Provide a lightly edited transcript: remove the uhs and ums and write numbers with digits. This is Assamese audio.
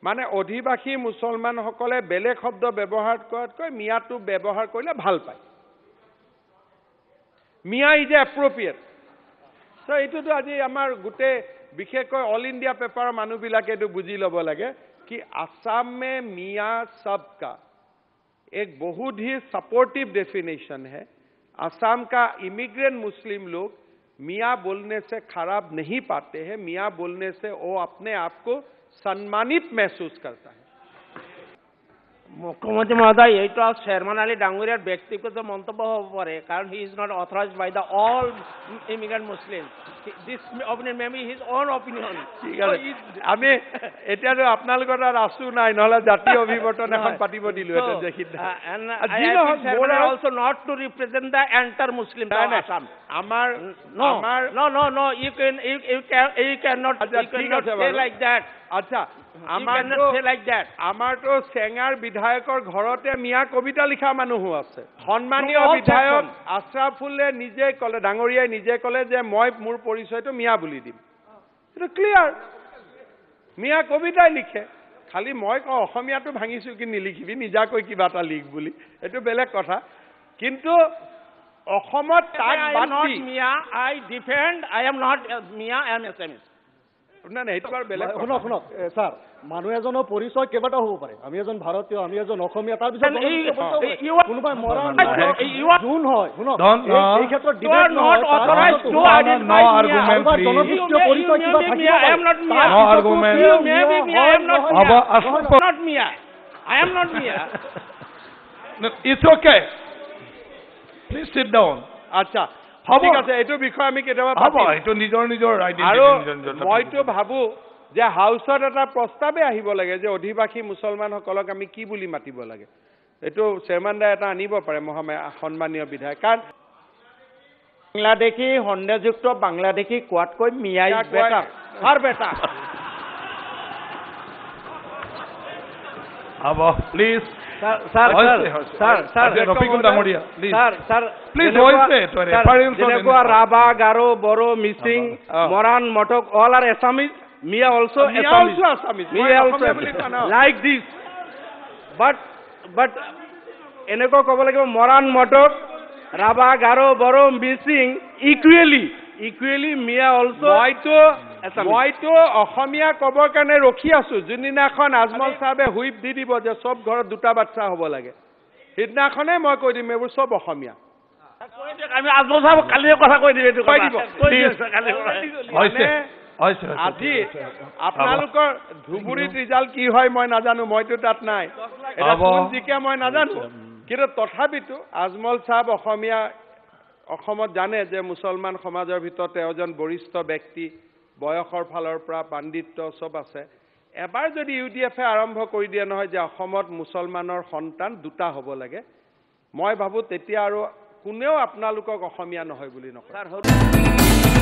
মানে অধিবাসী মুছলমানসকলে বেলেগ শব্দ ব্যৱহাৰ কৰাতকৈ মিয়াটো ব্যৱহাৰ কৰিলে ভাল পায় মিয়া ইজ এপ্ৰপ্ৰিয়েট সো এইটোতো আজি আমাৰ গোটেই বিশেষকৈ অল ইণ্ডিয়া পেপাৰৰ মানুহবিলাকে এইটো বুজি ল'ব লাগে कि असम में मियाँ सबका एक बहुत ही सपोर्टिव डेफिनेशन है असम का इमिग्रेंट मुस्लिम लोग मियाँ बोलने से खराब नहीं पाते हैं मियाँ बोलने से वो अपने आप को सम्मानित महसूस करता है मुख्यमंत्री महोदय यही तो शेरमान अली डांगुरियार व्यक्तिगत मंतव्य हो पड़े कारण he is not authorised by the all immigrant Muslim this opinion may be his own opinion ঠিক আছে আমি এতিয়াতো আপোনালোকৰ তাত আছো নাই নহলে জাতীয় অভিৱৰ্তন এখন পাতিব দিলো এটা দেখিত also not to represent the entire Muslim Assam আমাৰ no you cannot say like that আচ্ছা আমাৰতো চেঙাৰ বিধায়কৰ ঘৰতে মিয়া কবিতা লিখা মানুহো আছে সন্মানীয় বিধায়ক আশৰাফুলে নিজে কলে ডাঙৰীয়াই নিজে কলে যে মই মোৰ পৰিচয়টো মিয়া বুলি দিম এটা ক্লিয়াৰ মিয়া কবিতাই লিখে খালি মই ক অসমীয়াটো ভাঙিছো কি নিলিখিবি নিজাকৈ কিবা এটা লিখ বুলি এটো বেলেগ কথা কিন্তু অসমত তাক বাতি Miya I defend I am not Miya I am এছএমএছ না না এইটো বেলেগ শুনক স্যার মানুহ এজনৰ পৰিচয় কেইবাটা হ'ব পাৰে আমি এজন ভাৰতীয় আমি এজন অসমীয়া তাৰ পিছত কোনোবাই মৰাণ জোন হয় শুনক এই ক্ষেত্ৰত debate not authorised to identify জনগোষ্ঠীয় পৰিচয় কিবা থাকিব I am not Miya no argument may be Miya I am not Miya I am not Miya it's okay please sit down আচ্ছা ঠিক আছে এইটো বিষয় আমি কেতিয়াবা পাতিম এইটো নিজৰ আৰু মইতো ভাবো যে হাউসত এটা প্ৰস্তাৱে আহিব লাগে যে অধিবাসী মুছলমানসকলক আমি কি বুলি মাতিব লাগে এইটো চেয়াৰমেন দা এটা আনিব পাৰে সন্মানীয় বিধায়ক কাৰণ বাংলাদেশী সন্দেহযুক্ত বাংলাদেশী কোৱাতকৈ মিয়াই বেটাৰ ফাৰ বেটাৰ আব please Sir, Rafiqul Dangoria, please. Sir, please voice it. Jenekua Raba, Garo, Boro, Mising, Moran, Motok, all are Assamese. Mia also Assamese. Mia also like this. But eneko kobo lagib Moran, Motok, Raba, Garo, Boro, Mising equally Mia also. মইতো অসমীয়া কবৰ কাৰণে ৰখি আছো যোনদিনাখন আজমল সাহেবে হুইপ দি দিব যে সব ঘৰত দুটা বাচ্চা হ'ব লাগে সিদিনাখনে মই কৈ দিম এইবোৰ সব অসমীয়া আমি আজমল সাহেব কালিয়ে কথা কৈ দিম এইটো কৈ দিব আজি আপোনালোকৰ ধুবুৰীত ৰিজাল্ট কি হয় মই নাজানো মইতো তাত নাই এটা কোন জিকে মই নাজানো কিন্তু তথাপিতো আজমল সাহেব অসমত জানে যে মুছলমান সমাজৰ ভিতৰত এজন বৰিষ্ঠ ব্যক্তি বয়সৰ ফালৰ পৰা পাণ্ডিত্য সব আছে এবাৰ যদি ইউডিএফে আৰম্ভ কৰি দিয়ে নহয় যে অসমত মুছলমানৰ সন্তান দুটা হ'ব লাগে মই ভাবো তেতিয়া আৰু কোনেও আপোনালোকক অসমীয়া নহয় বুলি নকয়